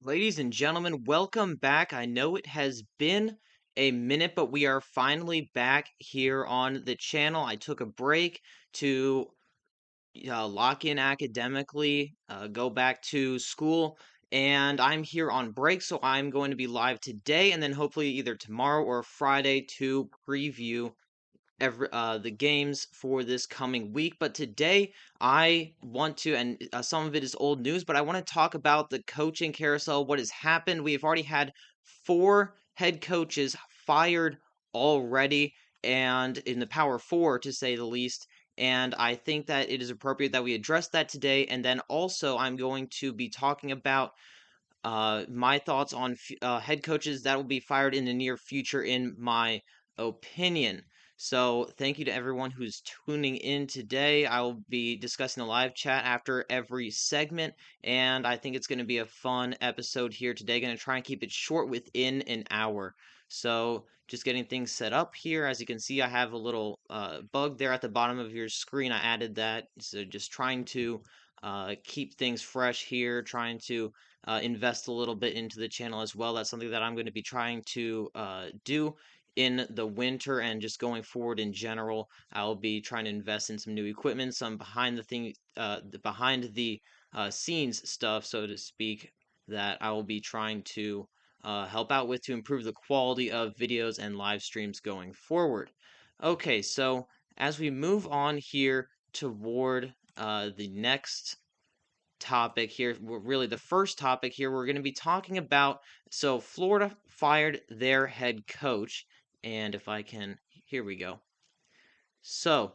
Ladies and gentlemen, welcome back. I know it has been a minute, but we are finally back here on the channel. I took a break to lock in academically, go back to school, and I'm here on break, so I'm going to be live today and then hopefully either tomorrow or Friday to preview the games for this coming week. But today I want to, and some of it is old news, but I want to talk about the coaching carousel, what has happened. We have already had 4 head coaches fired already, and in the Power Four, to say the least. And I think that it is appropriate that we address that today. And then also, I'm going to be talking about my thoughts on head coaches that will be fired in the near future, in my opinion. So, thank you to everyone who's tuning in today. I will be discussing the live chat after every segment, and I think it's going to be a fun episode here today. Going to try and keep it short within an hour. So, just getting things set up here. As you can see, I have a little bug there at the bottom of your screen. I added that. So, just trying to keep things fresh here, trying to invest a little bit into the channel as well. That's something that I'm going to be trying to do in the winter and just going forward in general. I'll be trying to invest in some new equipment, some behind the scenes stuff, so to speak, that I will be trying to help out with to improve the quality of videos and live streams going forward. Okay, so as we move on here toward the next topic here, really the first topic here, we're going to be talking about. So Florida fired their head coach, and if I can, here we go. So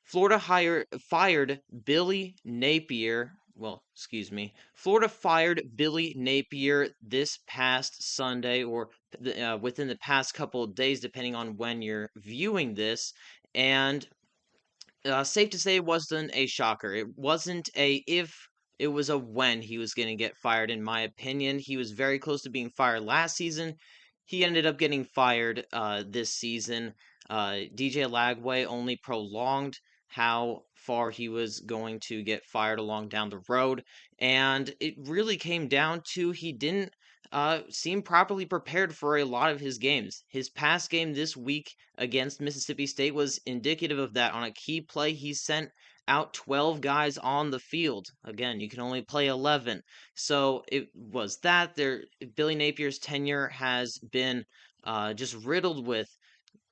Florida fired Billy Napier. Well, excuse me. Florida fired Billy Napier this past Sunday, or within the past couple of days, depending on when you're viewing this. And safe to say it wasn't a shocker. It wasn't a if, it was a when he was going to get fired, in my opinion. He was very close to being fired last season. He ended up getting fired this season. DJ Lagway only prolonged how far he was going to get fired along down the road. And it really came down to he didn't seem properly prepared for a lot of his games. His past game this week against Mississippi State was indicative of that. On a key play, he sent out 12 guys on the field. Again, you can only play 11. So it was that. Billy Napier's tenure has been just riddled with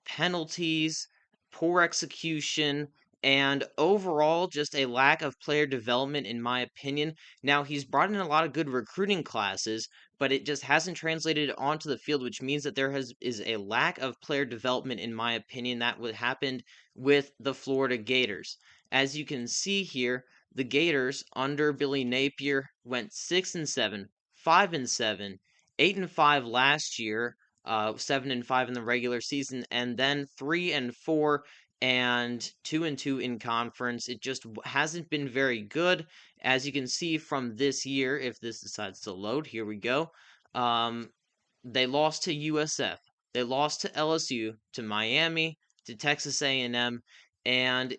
penalties, poor execution, and overall just a lack of player development, in my opinion. Now, he's brought in a lot of good recruiting classes, but it just hasn't translated onto the field, which means that is a lack of player development, in my opinion, that would happen with the Florida Gators. As you can see here, the Gators under Billy Napier went 6-7, 5-7, 8-5 last year, 7-5 in the regular season, and then 3-4 and 2-2 in conference. It just hasn't been very good, as you can see from this year. If this decides to load, here we go. They lost to USF, they lost to LSU, to Miami, to Texas A&M, and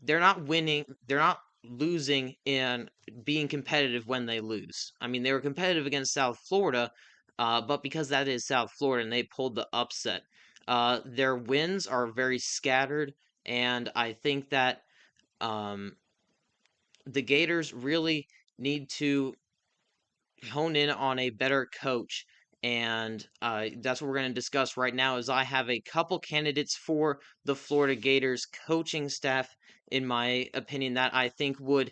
they're not winning. They're not losing and being competitive when they lose. I mean, they were competitive against South Florida, but because that is South Florida and they pulled the upset, their wins are very scattered, and I think that um, the Gators really need to hone in on a better coach. And that's what we're going to discuss right now. Is I have a couple candidates for the Florida Gators coaching staff, in my opinion, that I think would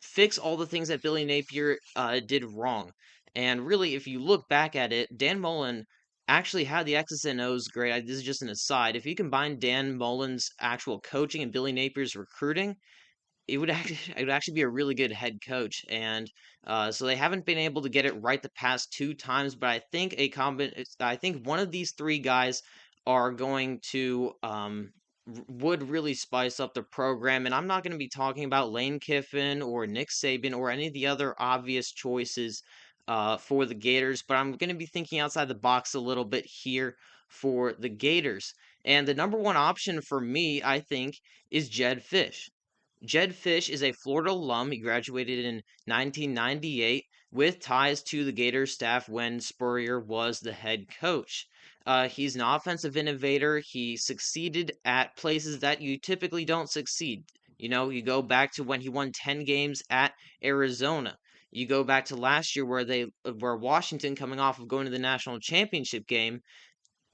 fix all the things that Billy Napier did wrong. And really, if you look back at it, Dan Mullen actually had the X's and O's great. This is just an aside. If you combine Dan Mullen's actual coaching and Billy Napier's recruiting, it would actually be a really good head coach. And so they haven't been able to get it right the past 2 times. But I think one of these 3 guys are going to would really spice up the program. And I'm not going to be talking about Lane Kiffin or Nick Saban or any of the other obvious choices for the Gators, but I'm going to be thinking outside the box a little bit here for the Gators. And the number one option for me, I think, is Jedd Fisch. Jedd Fisch is a Florida alum. He graduated in 1998. with ties to the Gators staff when Spurrier was the head coach. He's an offensive innovator. He succeeded at places that you typically don't succeed. You know, you go back to when he won 10 games at Arizona. You go back to last year where Washington, coming off of going to the national championship game,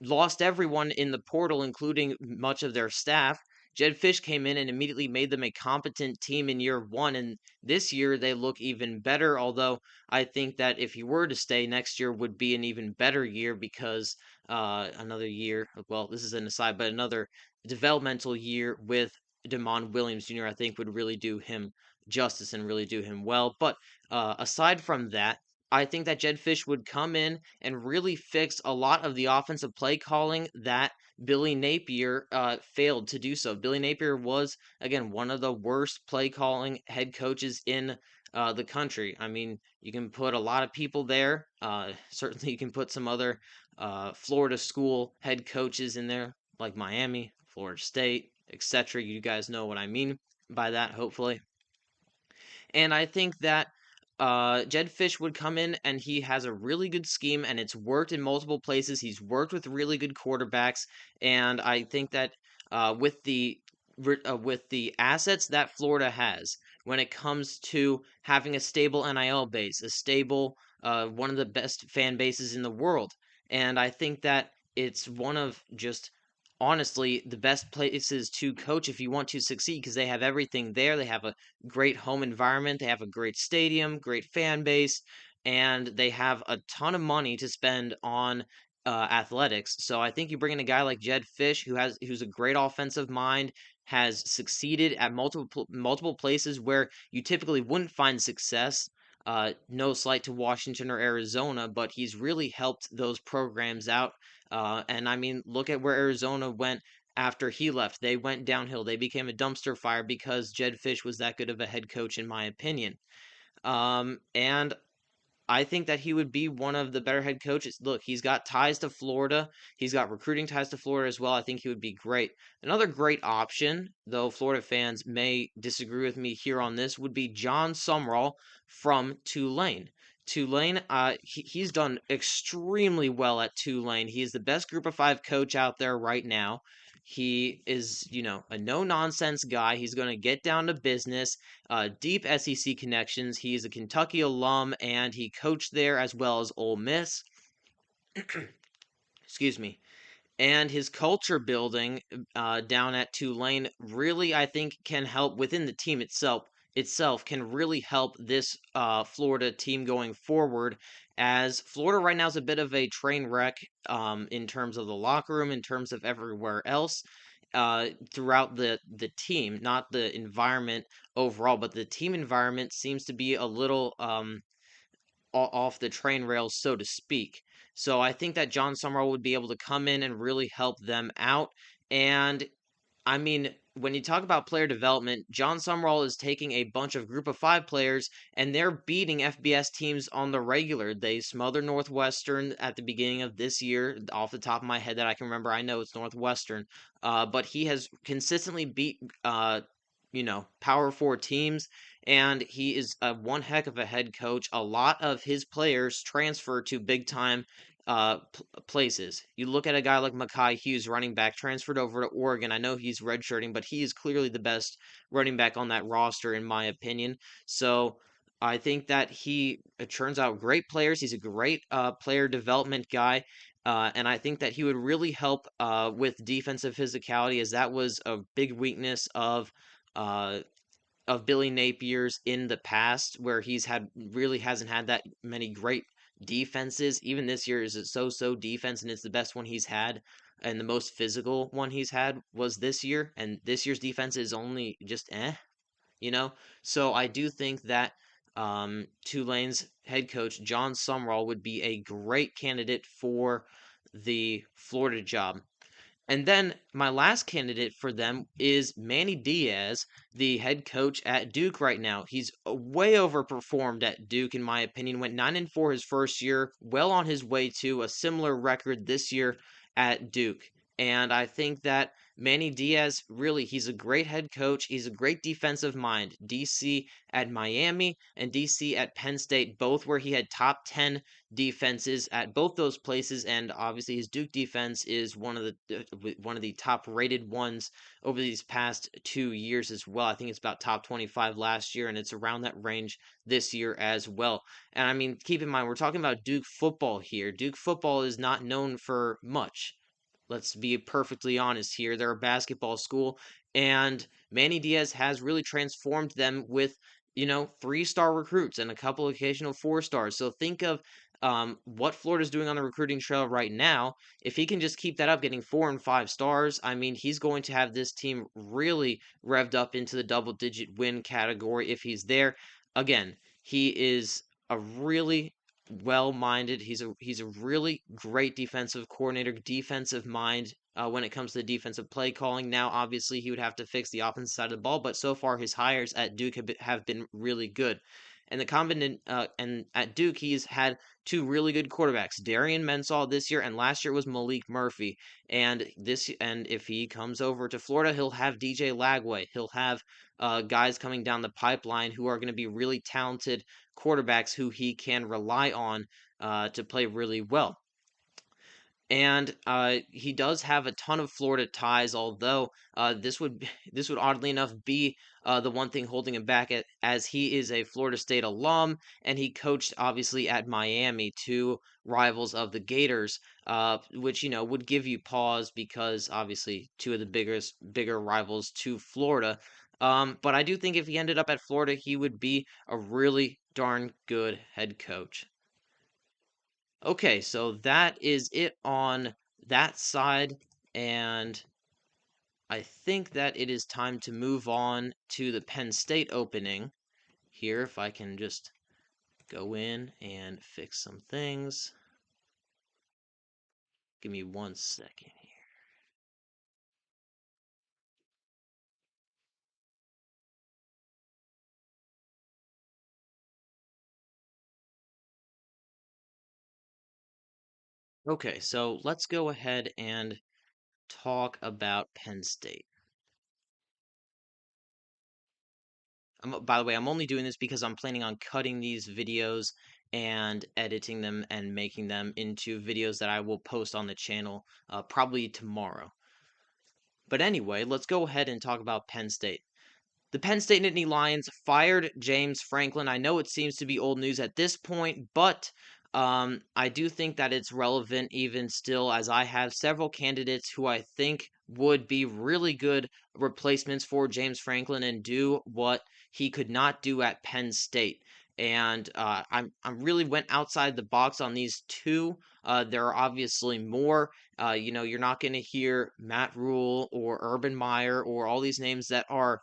lost everyone in the portal, including much of their staff. Jed Fish came in and immediately made them a competent team in year one, and this year they look even better. Although I think that if he were to stay, next year would be an even better year because another year, well, this is an aside, but another developmental year with Damon Williams Jr., I think would really do him justice and really do him well. But aside from that, I think that Jed Fish would come in and really fix a lot of the offensive play calling that Billy Napier failed to do so. Billy Napier was, again, one of the worst play calling head coaches in the country. I mean, you can put a lot of people there. Certainly, you can put some other Florida school head coaches in there, like Miami, Florida State, etc. You guys know what I mean by that, hopefully. And I think that Jed Fish would come in and he has a really good scheme and it's worked in multiple places. He's worked with really good quarterbacks, and I think that with the assets that Florida has when it comes to having a stable NIL base, a stable one of the best fan bases in the world, and I think that it's one of just honestly the best places to coach if you want to succeed because they have everything there. They have a great home environment, they have a great stadium, great fan base, and they have a ton of money to spend on athletics. So I think you bring in a guy like Jed Fish, who's a great offensive mind, has succeeded at multiple places where you typically wouldn't find success. No slight to Washington or Arizona, but he's really helped those programs out. And I mean, look at where Arizona went after he left. They went downhill. They became a dumpster fire because Jed Fish was that good of a head coach, in my opinion. And I think that he would be one of the better head coaches. Look, he's got ties to Florida. He's got recruiting ties to Florida as well. I think he would be great. Another great option, though Florida fans may disagree with me here on this, would be John Sumrall from Tulane. Tulane, he's done extremely well at Tulane. He is the best group of five coach out there right now. He is, a no nonsense guy. He's going to get down to business, deep SEC connections. He's a Kentucky alum and he coached there as well as Ole Miss. Excuse me. And his culture building down at Tulane really, I think, can help within the team itself can really help this Florida team going forward. As Florida right now is a bit of a train wreck in terms of the locker room, in terms of everywhere else. Throughout the team, not the environment overall, but the team environment seems to be a little off the train rails, so to speak. So I think that John Summerall would be able to come in and really help them out. And I mean, when you talk about player development, John Summerall is taking a bunch of group of five players and they're beating FBS teams on the regular. They smothered Northwestern at the beginning of this year. Off the top of my head that I can remember, I know it's Northwestern. But he has consistently beat Power Four teams, and he is one heck of a head coach. A lot of his players transfer to big time places. You look at a guy like Makai Hughes, running back, transferred over to Oregon. I know he's redshirting, but he is clearly the best running back on that roster, in my opinion. So I think that he churns out great players. He's a great player development guy. And I think that he would really help with defensive physicality, as that was a big weakness uh, of Billy Napier's in the past, where he's had really hasn't had that many great defenses. Even this year is a so-so defense, and it's the best one he's had, and the most physical one he's had was this year. And this year's defense is only just you know. So I do think that Tulane's head coach John Sumrall would be a great candidate for the Florida job. And then my last candidate for them is Manny Diaz, the head coach at Duke right now. He's way overperformed at Duke, in my opinion. Went 9-4 his first year, well on his way to a similar record this year at Duke. And I think that Manny Diaz, really, he's a great head coach. He's a great defensive mind. DC at Miami and DC at Penn State, both where he had top 10 defenses at both those places, and obviously his Duke defense is one of the top rated ones over these past 2 years as well. I think it's about top 25 last year, and it's around that range this year as well. And I mean, keep in mind, we're talking about Duke football here. Duke football is not known for much. Let's be perfectly honest here. They're a basketball school, and Manny Diaz has really transformed them with, 3-star recruits and a couple occasional 4 stars. So think of what Florida's doing on the recruiting trail right now. If he can just keep that up, getting 4 and 5 stars, I mean, he's going to have this team really revved up into the double-digit win category if he's there. Again, he is a really well-minded. He's a really great defensive coordinator, defensive mind when it comes to the defensive play calling. Now, obviously, he would have to fix the offensive side of the ball, but so far his hires at Duke have been really good. And and at Duke, he's had two really good quarterbacks, Darian Mensah this year, and last year was Malik Murphy. And if he comes over to Florida, he'll have DJ Lagway. He'll have guys coming down the pipeline who are going to be really talented quarterbacks who he can rely on to play really well. And he does have a ton of Florida ties, although this would oddly enough be the one thing holding him back, as he is a Florida State alum and he coached obviously at Miami, two rivals of the Gators, which would give you pause because obviously two of the bigger rivals to Florida. But I do think if he ended up at Florida, he would be a really darn good head coach. Okay, so that is it on that side, and I think that it is time to move on to the Penn State opening. Here, if I can just go in and fix some things. Give me 1 second here. Okay, so let's go ahead and talk about Penn State. By the way, I'm only doing this because I'm planning on cutting these videos and editing them and making them into videos that I will post on the channel probably tomorrow. But anyway, let's go ahead and talk about Penn State. The Penn State Nittany Lions fired James Franklin. I know it seems to be old news at this point, but I do think that it's relevant even still, as I have several candidates who I think would be really good replacements for James Franklin and do what he could not do at Penn State. And I really went outside the box on these two. There are obviously more. You're not going to hear Matt Rule or Urban Meyer or all these names that are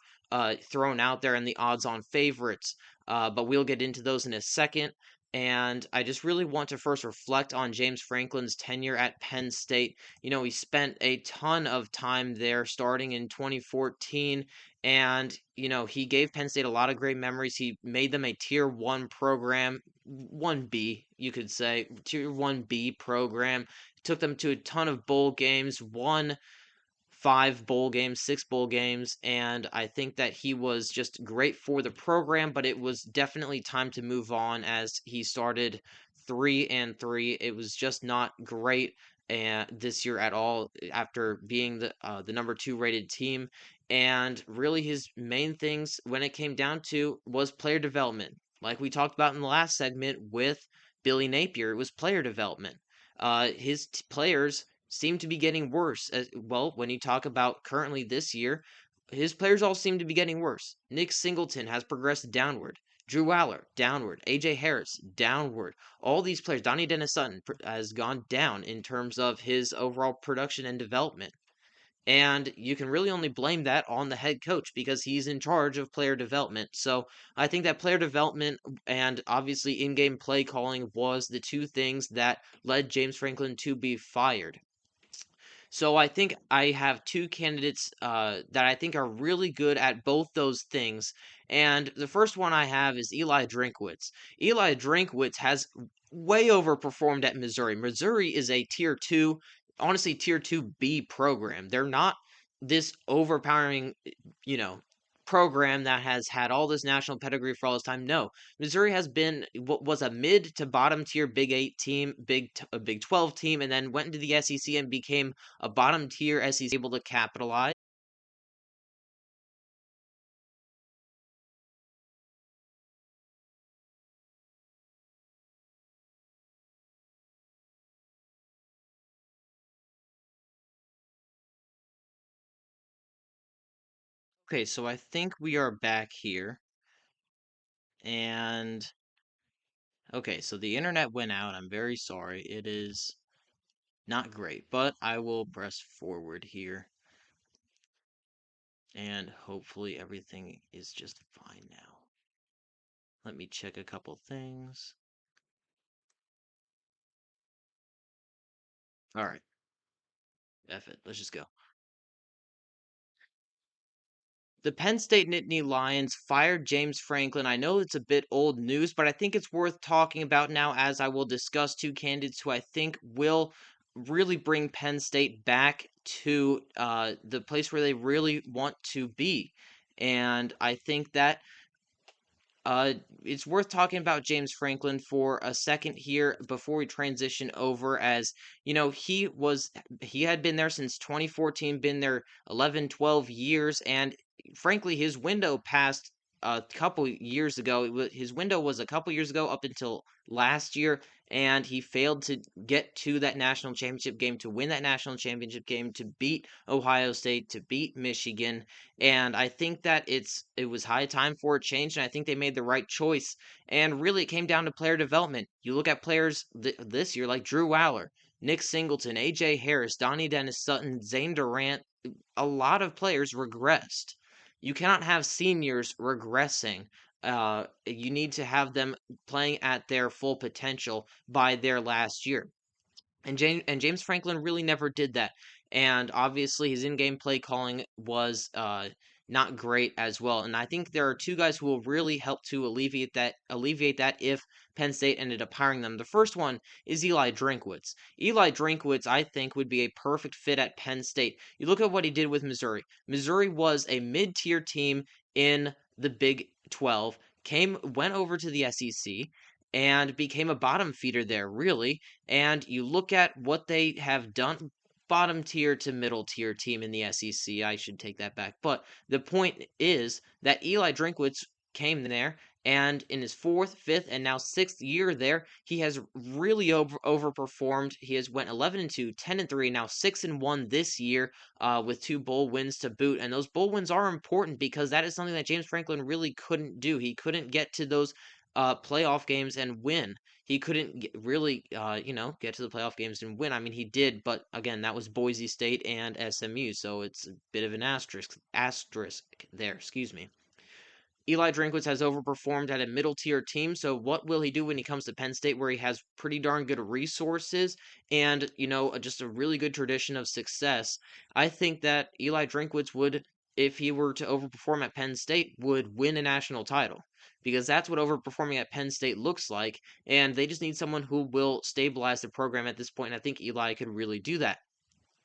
thrown out there in the odds-on favorites. But we'll get into those in a second. And I just really want to first reflect on James Franklin's tenure at Penn State. He spent a ton of time there starting in 2014. And, he gave Penn State a lot of great memories. He made them a Tier 1 program, 1B, you could say, Tier 1B program. Took them to a ton of bowl games, won 5 bowl games, 6 bowl games, and I think that he was just great for the program, but it was definitely time to move on as he started 3-3. It was just not great this year at all after being the number 2 rated team. And really his main things when it came down to was player development. Like we talked about in the last segment with Billy Napier, it was player development. His players seem to be getting worse. As well, when you talk about currently this year, his players all seem to be getting worse. Nick Singleton has progressed downward. Drew Aller, downward. AJ Harris, downward. All these players, Donnie Dennis Sutton has gone down in terms of his overall production and development. And you can really only blame that on the head coach because he's in charge of player development. So I think that player development and obviously in game play calling was the two things that led James Franklin to be fired. So I think I have two candidates that I think are really good at both those things. And the first one I have is Eli Drinkwitz. Eli Drinkwitz has way overperformed at Missouri. Missouri is a Tier 2, honestly, Tier 2B program. They're not this overpowering, you know, program that has had all this national pedigree for all this time. No, Missouri has been what was a mid to bottom tier Big 8 team, a Big 12 team, and then went into the SEC and became a bottom tier SEC, able to capitalize. Okay, so I think we are back here, and okay, so the internet went out. I'm very sorry. It is not great, but I will press forward here, and hopefully everything is just fine now. Let me check a couple things. All right, F it. Let's just go. The Penn State Nittany Lions fired James Franklin. I know it's a bit old news, but I think it's worth talking about now, as I will discuss two candidates who I think will really bring Penn State back to the place where they really want to be. And I think that Uh, it's worth talking about James Franklin for a second here before we transition over, as you know, he had been there since 2014, been there 11, 12 years, and frankly, his window passed a couple years ago. His window was a couple years ago up until last year, and he failed to get to that national championship game, to win that national championship game, to beat Ohio State, to beat Michigan, and I think that it was high time for a change, and I think they made the right choice. And really, it came down to player development. You look at players this year like Drew Aller, Nick Singleton, AJ Harris, Donnie Dennis Sutton, Zane Durant. A lot of players regressed. You cannot have seniors regressing. You need to have them playing at their full potential by their last year. And James Franklin really never did that. And obviously his in-game play calling was not great as well. And I think there are two guys who will really help to alleviate that if Penn State ended up hiring them. The first one is Eli Drinkwitz. Eli Drinkwitz, I think, would be a perfect fit at Penn State. You look at what he did with Missouri. Missouri was a mid-tier team in the Big 12, went over to the SEC and became a bottom feeder there, really. And you look at what they have done, bottom tier to middle tier team in the SEC. I should take that back. But the point is that Eli Drinkwitz came there, and in his fourth, fifth, and now sixth year there, he has really overperformed. He has went 11-2, 10-3, now 6-1 this year, with two bowl wins to boot. And those bowl wins are important because that is something that James Franklin really couldn't do. He couldn't get to those playoff games and win. He couldn't really, get to the playoff games and win. I mean, he did, but again, that was Boise State and SMU, so it's a bit of an asterisk there. Excuse me. Eli Drinkwitz has overperformed at a middle tier team, so what will he do when he comes to Penn State, where he has pretty darn good resources and, just a really good tradition of success? I think that Eli Drinkwitz would, if he were to overperform at Penn State, would win a national title. Because that's what overperforming at Penn State looks like, and they just need someone who will stabilize the program at this point, and I think Eli could really do that.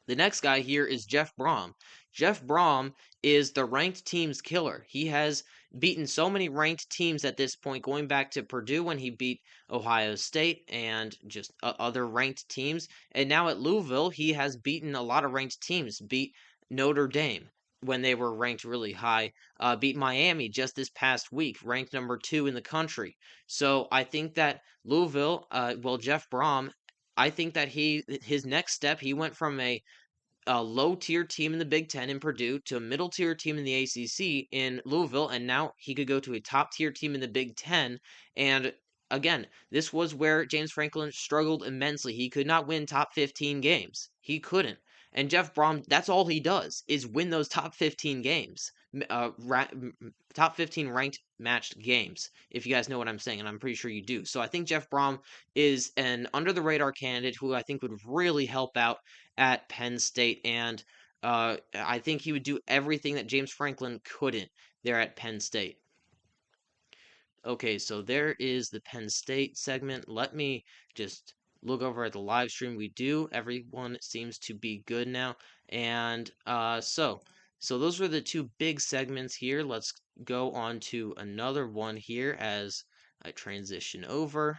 The next guy here is Jeff Brom. Jeff Brom is the ranked team's killer. He has beaten so many ranked teams at this point, going back to Purdue when he beat Ohio State and just other ranked teams. And now at Louisville, he has beaten a lot of ranked teams, beat Notre Dame when they were ranked really high, beat Miami just this past week, ranked number 2 in the country. So I think that Louisville, Jeff Brom, I think that his next step, he went from a low tier team in the Big Ten in Purdue to a middle tier team in the ACC in Louisville, and now he could go to a top tier team in the Big Ten. And again, this was where James Franklin struggled immensely. He could not win top 15 games. He couldn't. And Jeff Brom, that's all he does is win those top 15 games, top 15 ranked matched games. If you guys know what I'm saying, and I'm pretty sure you do. So I think Jeff Brom is an under the radar candidate who I think would really help out at Penn State, and I think he would do everything that James Franklin couldn't there at Penn State. Okay, so there is the Penn State segment. Let me just look over at the live stream, we do. Everyone seems to be good now. And so those were the two big segments here. Let's go on to another one here as I transition over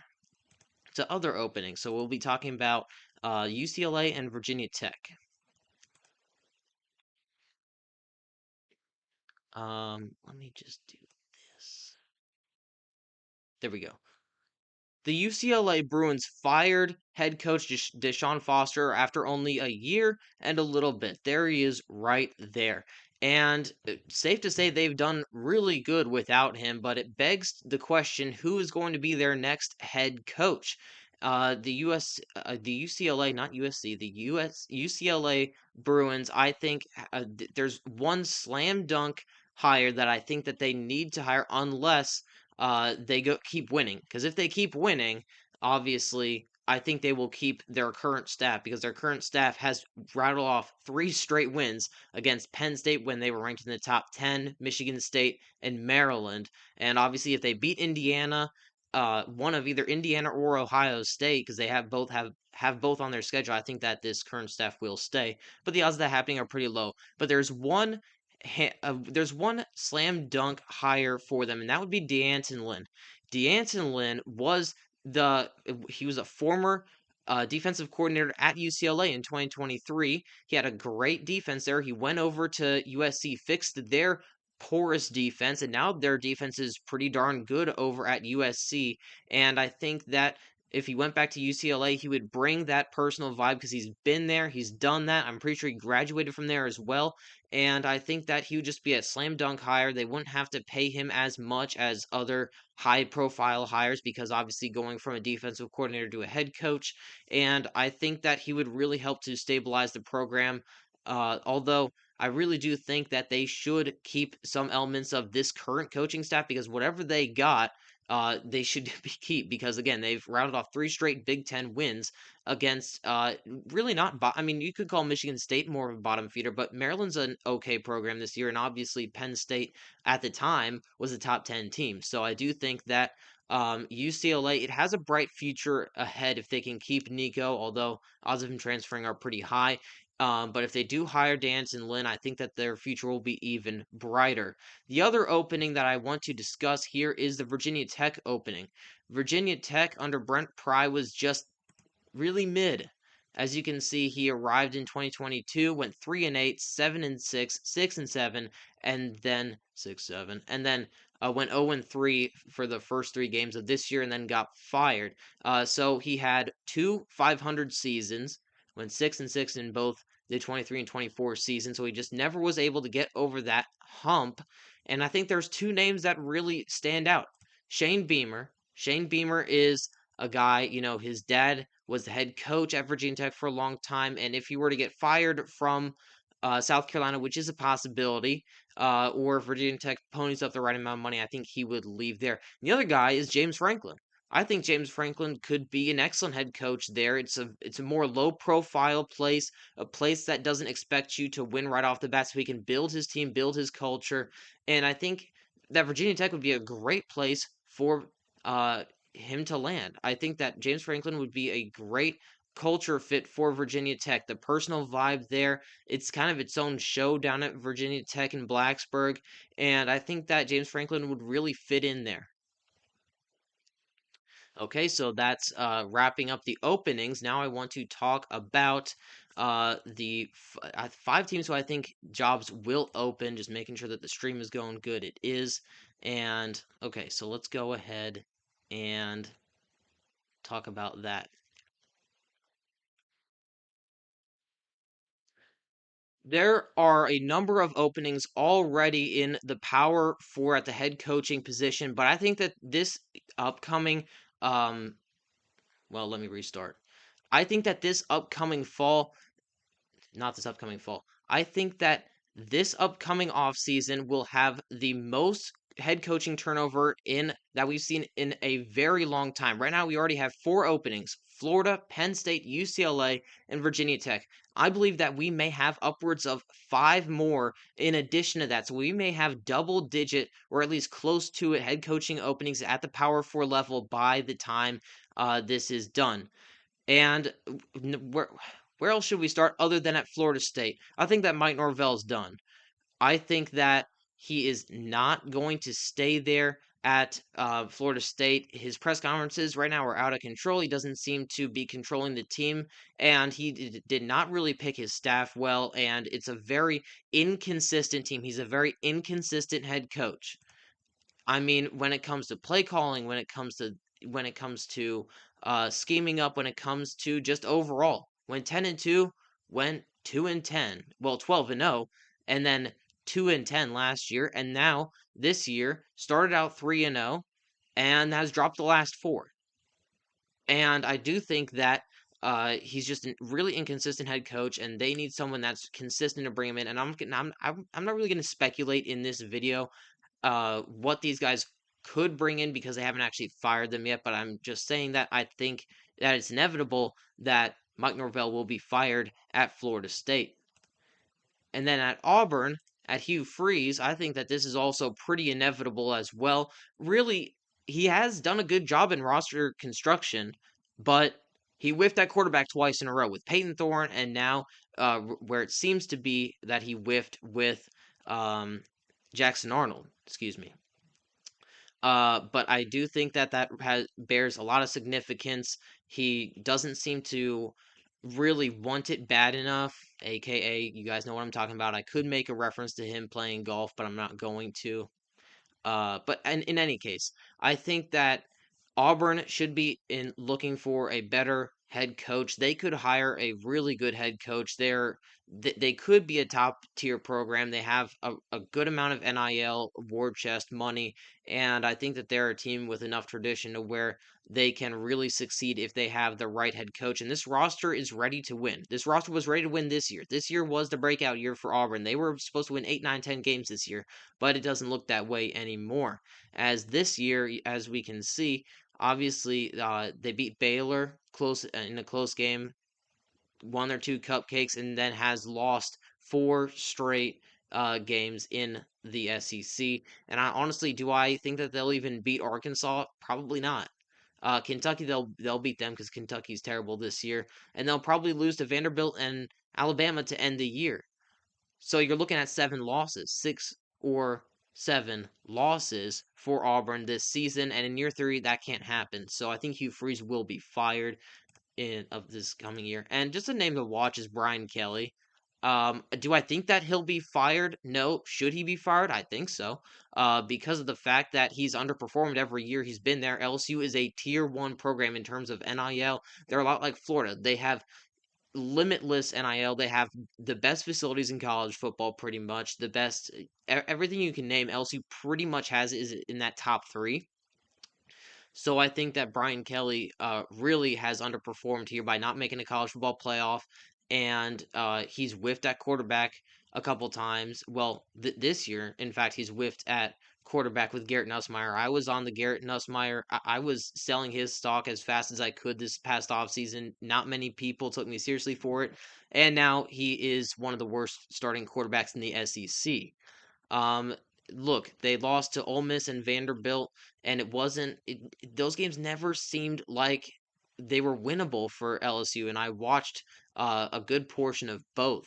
to other openings. So we'll be talking about UCLA and Virginia Tech. Let me just do this. There we go. The UCLA Bruins fired head coach Deshaun Foster after only a year and a little bit. There he is right there. And safe to say they've done really good without him, but it begs the question, who is going to be their next head coach? The UCLA, not USC, the UCLA Bruins, I think there's one slam dunk hire that I think that they need to hire unless they keep winning. Because if they keep winning, obviously, I think they will keep their current staff because their current staff has rattled off 3 straight wins against Penn State when they were ranked in the top 10, Michigan State, and Maryland. And obviously, if they beat Indiana, one of either Indiana or Ohio State, because they have both on their schedule, I think that this current staff will stay. But the odds of that happening are pretty low. But there's one slam dunk hire for them, and that would be D'Anton Lynn. D'Anton Lynn he was a former defensive coordinator at UCLA in 2023. He had a great defense there. He went over to USC, fixed their porous defense, and now their defense is pretty darn good over at USC. And I think that if he went back to UCLA, he would bring that personal vibe because he's been there, he's done that. I'm pretty sure he graduated from there as well. And I think that he would just be a slam dunk hire. They wouldn't have to pay him as much as other high profile hires because obviously going from a defensive coordinator to a head coach. And I think that he would really help to stabilize the program. Although I really do think that they should keep some elements of this current coaching staff because whatever they got, they should keep because again they've routed off 3 straight Big Ten wins against really not. I mean, you could call Michigan State more of a bottom feeder, but Maryland's an okay program this year, and obviously Penn State at the time was a top 10 team. So I do think that UCLA it has a bright future ahead if they can keep Nico, although odds of him transferring are pretty high. But if they do hire D'Anton Lynn, I think that their future will be even brighter. The other opening that I want to discuss here is the Virginia Tech opening. Virginia Tech under Brent Pry was just really mid. As you can see, he arrived in 2022, went 3-8, 7-6, 6-7, and then 6-7, and then went 0-3 for the first 3 games of this year, and then got fired. So he had 2 500 seasons, went 6-6 in both the 23 and 24 season. So he just never was able to get over that hump. And I think there's 2 names that really stand out. Shane Beamer. Shane Beamer is a guy, his dad was the head coach at Virginia Tech for a long time, and if he were to get fired from South Carolina, which is a possibility, or if Virginia Tech ponies up the right amount of money, I think he would leave there. And the other guy is James Franklin. I think James Franklin could be an excellent head coach there. It's a more low profile place, a place that doesn't expect you to win right off the bat, so he can build his team, build his culture, and I think that Virginia Tech would be a great place for him to land. I think that James Franklin would be a great culture fit for Virginia Tech. The personal vibe there, it's kind of its own show down at Virginia Tech in Blacksburg, and I think that James Franklin would really fit in there. Okay, so that's wrapping up the openings. Now I want to talk about the 5 teams who I think jobs will open, just making sure that the stream is going good. It is. And okay, so let's go ahead and talk about that. There are a number of openings already in the Power Four at the head coaching position, but I think that this upcoming, well, let me restart. I think that this upcoming fall, not this upcoming fall, I think that this upcoming off season will have the most head coaching turnover in that we've seen in a very long time. Right now, we already have 4 openings: Florida, Penn State, UCLA, and Virginia Tech. I believe that we may have upwards of 5 more in addition to that. So we may have double digit or at least close to it head coaching openings at the Power 4 level by the time this is done. And where else should we start other than at Florida State? I think that Mike Norvell's done. I think that he is not going to stay there at Florida State. His press conferences right now are out of control. He doesn't seem to be controlling the team, and he did not really pick his staff well, and it's a very inconsistent team. He's a very inconsistent head coach. I mean, when it comes to play calling, when it comes to scheming up, when it comes to just overall, when 10-2, went 2-10, well 12-0, and then 2-10 last year, and now this year started out 3-0 and has dropped the last four. And I do think that he's just a really inconsistent head coach, and they need someone that's consistent to bring him in. And I'm not really going to speculate in this video what these guys could bring in because they haven't actually fired them yet. But I'm just saying that I think that it's inevitable that Mike Norvell will be fired at Florida State. And then at Auburn, at Hugh Freeze, I think that this is also pretty inevitable as well. Really, he has done a good job in roster construction, but he whiffed at quarterback twice in a row with Peyton Thorne, and now where it seems to be that he whiffed with Jackson Arnold. Excuse me. But I do think that bears a lot of significance. He doesn't seem to really want it bad enough, aka you guys know what I'm talking about. I could make a reference to him playing golf, but I'm not going to. But in any case, I think that Auburn should be in looking for a better head coach. They could hire a really good head coach. They could be a top tier program. They have a good amount of NIL, war chest money, and I think that they're a team with enough tradition to where they can really succeed if they have the right head coach. And this roster is ready to win. This roster was ready to win this year. This year was the breakout year for Auburn. They were supposed to win 8, 9, 10 games this year, but it doesn't look that way anymore. As this year, as we can see, obviously they beat Baylor close in a close game, won their two cupcakes, and then has lost four straight games in the SEC. And do I think that they'll even beat Arkansas? Probably not. Kentucky, they'll beat them because Kentucky's terrible this year, and they'll probably lose to Vanderbilt and Alabama to end the year. So you're looking at 7 losses, 6 or 7 losses for Auburn this season, and in year 3, that can't happen. So I think Hugh Freeze will be fired of this coming year. And just a name to watch is Brian Kelly. Do I think that he'll be fired? No. Should he be fired? I think so. Because of the fact that he's underperformed every year he's been there. LSU is a tier 1 program in terms of NIL. They're a lot like Florida. They have limitless NIL. They have the best facilities in college football, pretty much. The best, everything you can name, LSU pretty much has is in that top 3. So I think that Brian Kelly really has underperformed here by not making a college football playoff, and he's whiffed at quarterback a couple times. Well, this year, in fact, he's whiffed at quarterback with Garrett Nussmeier. I was on the Garrett Nussmeier. I was selling his stock as fast as I could this past offseason. Not many people took me seriously for it, and now he is one of the worst starting quarterbacks in the SEC. Um, Look, they lost to Ole Miss and Vanderbilt, and those games never seemed like they were winnable for LSU, and I watched a good portion of both.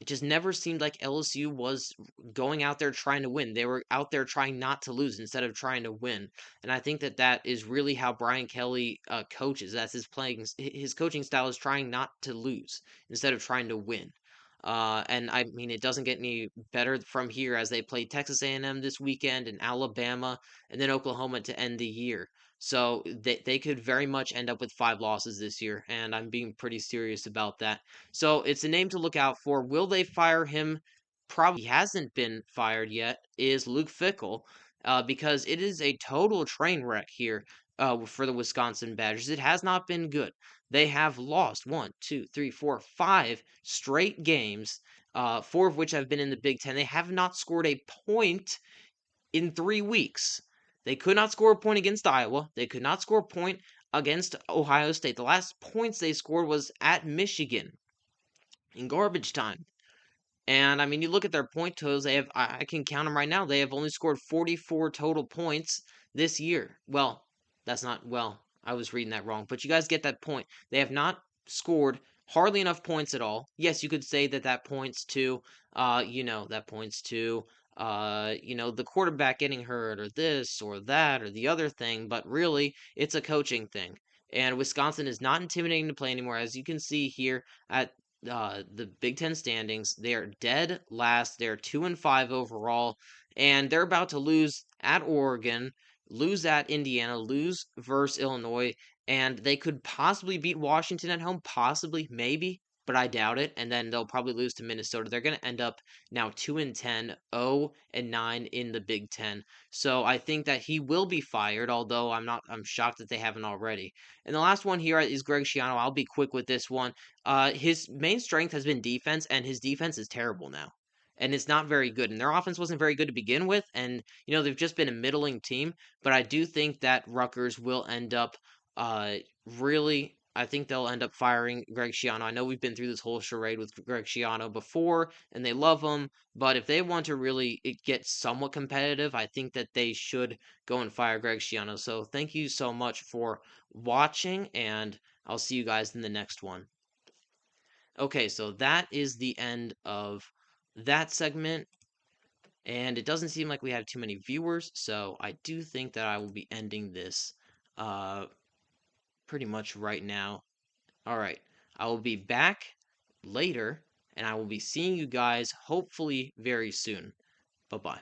It just never seemed like LSU was going out there trying to win. They were out there trying not to lose instead of trying to win. And I think that that is really how Brian Kelly coaches. That's his coaching style is trying not to lose instead of trying to win. And I mean, it doesn't get any better from here as they play Texas A&M this weekend and Alabama and then Oklahoma to end the year. So they could very much end up with 5 losses this year, and I'm being pretty serious about that. So it's a name to look out for. Will they fire him? Probably hasn't been fired yet, is Luke Fickell, because it is a total train wreck here for the Wisconsin Badgers. It has not been good. They have lost 5 straight games, 4 of which have been in the Big Ten. They have not scored a point in 3 weeks. They could not score a point against Iowa. They could not score a point against Ohio State. The last points they scored was at Michigan in garbage time. And I mean, you look at their point totals. I can count them right now. They have only scored 44 total points this year. Well, that's not well. I was reading that wrong, but you guys get that point. They have not scored hardly enough points at all. Yes, you could say that that points to, that points to, the quarterback getting hurt or this or that or the other thing, but really, it's a coaching thing. And Wisconsin is not intimidating to play anymore. As you can see here at the Big Ten standings, they are dead last. They're 2-5 overall, and they're about to lose at Oregon, lose at Indiana, lose versus Illinois, and they could possibly beat Washington at home, possibly, maybe, but I doubt it. And then they'll probably lose to Minnesota. They're going to end up now 2-10, 0-9 in the Big Ten. So I think that he will be fired, although I'm shocked that they haven't already. And the last one here is Greg Schiano. I'll be quick with this one. His main strength has been defense, and his defense is terrible now. And it's not very good. And their offense wasn't very good to begin with. And, they've just been a middling team. But I do think that Rutgers will end up uh, really. I think they'll end up firing Greg Schiano. I know we've been through this whole charade with Greg Schiano before, and they love him. But if they want to really get somewhat competitive, I think that they should go and fire Greg Schiano. So thank you so much for watching, and I'll see you guys in the next one. Okay, so that is the end of that segment. And it doesn't seem like we have too many viewers, so I do think that I will be ending this uh, pretty much right now. Alright, I will be back later, and I will be seeing you guys hopefully very soon. Bye-bye.